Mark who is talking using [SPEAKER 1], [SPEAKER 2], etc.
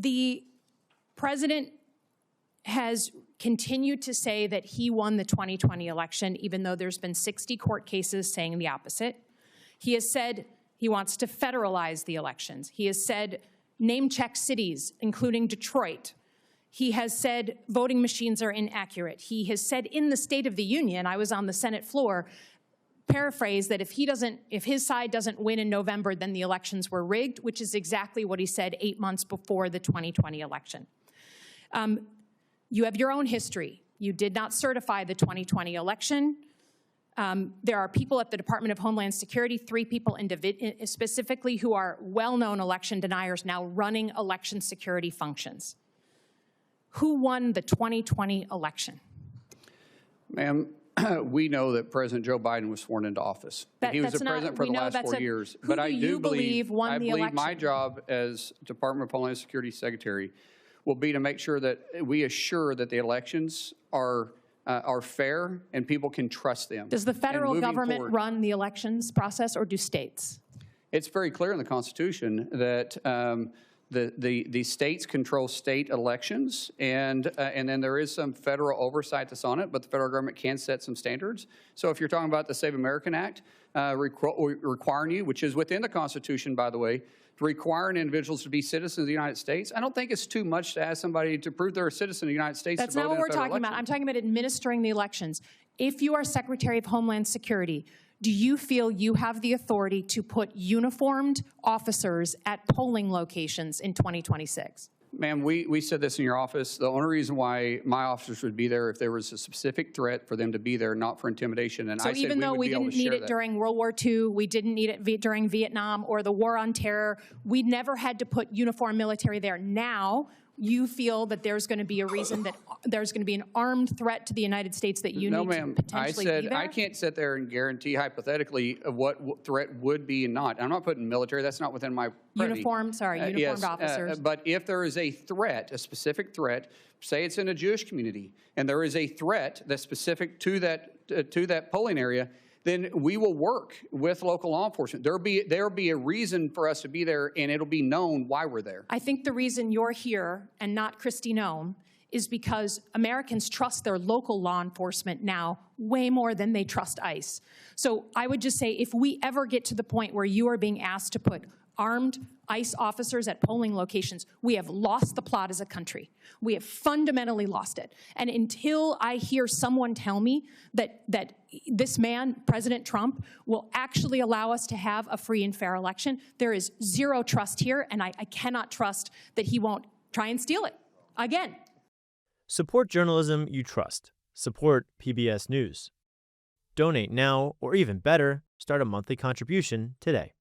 [SPEAKER 1] The president has continued to say that he won the 2020 election, even though there's been 60 court cases saying the opposite. He has said he wants to federalize the elections. He has said name-check cities, including Detroit. He has said voting machines are inaccurate. He has said in the State of the Union, I was on the Senate floor, paraphrase that if his side doesn't win in November, then the elections were rigged, which is exactly what he said 8 months before the 2020 election. You have your own history. You did not certify the 2020 election. There are people at the Department of Homeland Security, 3 people specifically, who are well-known election deniers now running election security functions. Who won the 2020 election?
[SPEAKER 2] Ma'am, we know that President Joe Biden was sworn into office. He was the president for the last 4 years.
[SPEAKER 1] But I do believe won the election?
[SPEAKER 2] My job as Department of Homeland Security Secretary will be to make sure that we assure that the elections are fair and people can trust them.
[SPEAKER 1] Does the federal government run the elections process, or do states?
[SPEAKER 2] It's very clear in the Constitution that the states control state elections, and then there is some federal oversight that's on it, but the federal government can set some standards. So if you're talking about the Save American Act, requiring you, which is within the Constitution, by the way, requiring individuals to be citizens of the United States, I don't think it's too much to ask somebody to prove they're a citizen of the United States.
[SPEAKER 1] That's not what we're talking about. I'm talking about administering the elections. If you are Secretary of Homeland Security, do you feel you have the authority to put uniformed officers at polling locations in 2026?
[SPEAKER 2] Ma'am, we said this in your office. The only reason why my officers would be there if there was a specific threat for them to be there, not for intimidation. And
[SPEAKER 1] so
[SPEAKER 2] I said
[SPEAKER 1] even though we didn't need it during World War II, we didn't need it during Vietnam or the War on Terror, we never had to put uniformed military there. Now, you feel that there's going to be a reason that there's going to be an armed threat to the United States that you need to potentially be there?
[SPEAKER 2] I said I can't sit there and guarantee hypothetically of what threat would be and not. I'm not putting military. That's not within my purview.
[SPEAKER 1] Uniformed officers.
[SPEAKER 2] But if there is a threat, a specific threat, say it's in a Jewish community, and there is a threat that's specific to that polling area, then we will work with local law enforcement. There'll be a reason for us to be there, and it'll be known why we're there.
[SPEAKER 1] I think the reason you're here and not Kristi Noem is because Americans trust their local law enforcement now way more than they trust ICE. So I would just say if we ever get to the point where you are being asked to put armed ICE officers at polling locations, we have lost the plot as a country. We have fundamentally lost it. And until I hear someone tell me that this man, President Trump, will actually allow us to have a free and fair election, there is zero trust here, and I cannot trust that he won't try and steal it again.
[SPEAKER 3] Support journalism you trust. Support PBS News. Donate now, or even better, start a monthly contribution today.